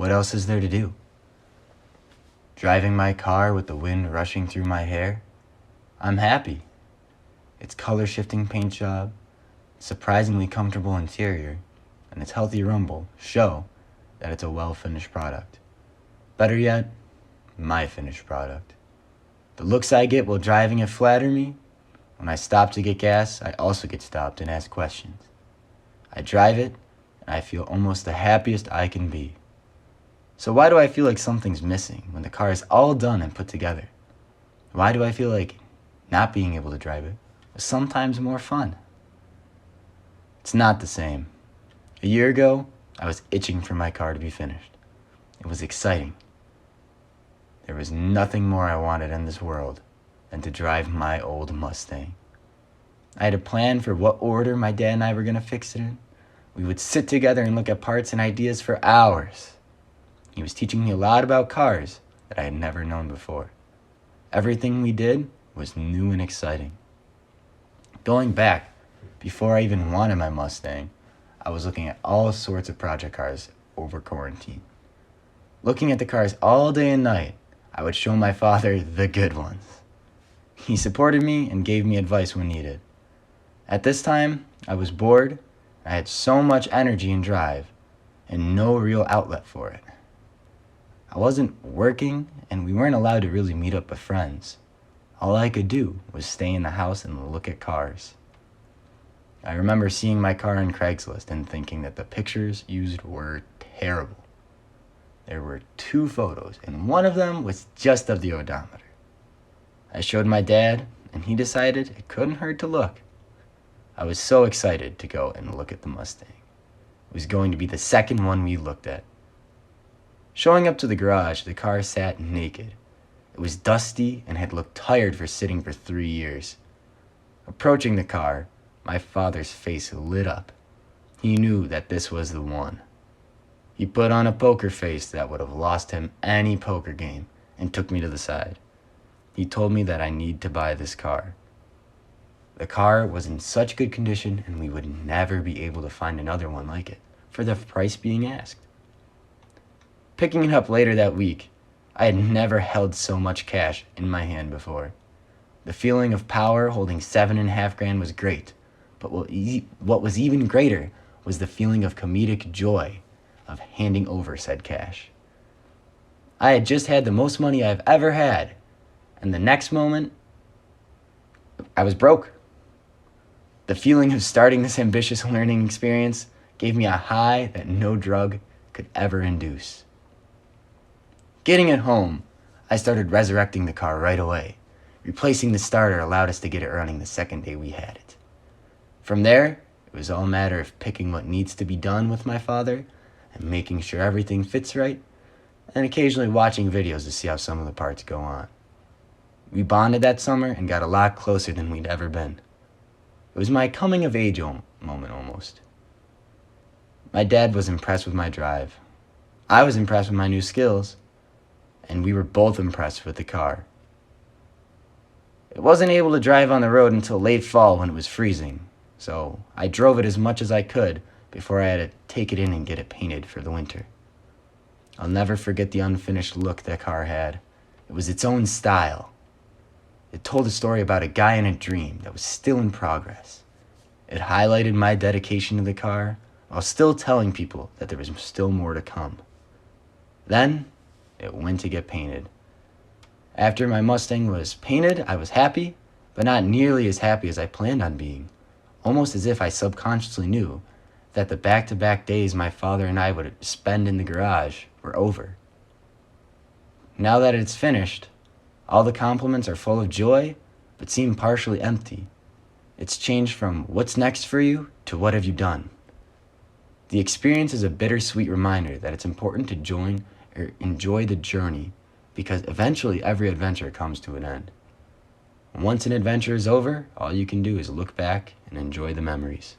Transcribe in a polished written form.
what else is there to do? Driving my car with the wind rushing through my hair, I'm happy. Its color-shifting paint job, surprisingly comfortable interior, and its healthy rumble show that it's a well-finished product. Better yet, my finished product. The looks I get while driving it flatter me. When I stop to get gas, I also get stopped and asked questions. I drive it, and I feel almost the happiest I can be. So why do I feel like something's missing when the car is all done and put together? Why do I feel like not being able to drive it was sometimes more fun? It's not the same. A year ago, I was itching for my car to be finished. It was exciting. There was nothing more I wanted in this world than to drive my old Mustang. I had a plan for what order my dad and I were going to fix it in. We would sit together and look at parts and ideas for hours. He was teaching me a lot about cars that I had never known before. Everything we did was new and exciting. Going back, before I even wanted my Mustang, I was looking at all sorts of project cars over quarantine. Looking at the cars all day and night, I would show my father the good ones. He supported me and gave me advice when needed. At this time, I was bored. I had so much energy and drive, and no real outlet for it. I wasn't working, and we weren't allowed to really meet up with friends. All I could do was stay in the house and look at cars. I remember seeing my car on Craigslist and thinking that the pictures used were terrible. There were 2 photos, and one of them was just of the odometer. I showed my dad, and he decided it couldn't hurt to look. I was so excited to go and look at the Mustang. It was going to be the second one we looked at. Showing up to the garage, the car sat naked. It was dusty and had looked tired for sitting for 3 years. Approaching the car, my father's face lit up. He knew that this was the one. He put on a poker face that would have lost him any poker game and took me to the side. He told me that I need to buy this car. The car was in such good condition and we would never be able to find another one like it for the price being asked. Picking it up later that week, I had never held so much cash in my hand before. The feeling of power holding $7.5 was great, but what was even greater was the feeling of comedic joy of handing over said cash. I had just had the most money I've ever had, and the next moment, I was broke. The feeling of starting this ambitious learning experience gave me a high that no drug could ever induce. Getting it home, I started resurrecting the car right away. Replacing the starter allowed us to get it running the second day we had it. From there, it was all a matter of picking what needs to be done with my father and making sure everything fits right, and occasionally watching videos to see how some of the parts go on. We bonded that summer and got a lot closer than we'd ever been. It was my coming of age moment almost. My dad was impressed with my drive. I was impressed with my new skills, and we were both impressed with the car. It wasn't able to drive on the road until late fall when it was freezing, so I drove it as much as I could before I had to take it in and get it painted for the winter. I'll never forget the unfinished look that car had. It was its own style. It told a story about a guy in a dream that was still in progress. It highlighted my dedication to the car while still telling people that there was still more to come. Then, it went to get painted. After my Mustang was painted, I was happy, but not nearly as happy as I planned on being, almost as if I subconsciously knew that the back-to-back days my father and I would spend in the garage were over. Now that it's finished, all the compliments are full of joy, but seem partially empty. It's changed from what's next for you to what have you done. The experience is a bittersweet reminder that it's important to enjoy the journey, because eventually every adventure comes to an end. Once an adventure is over, all you can do is look back and enjoy the memories.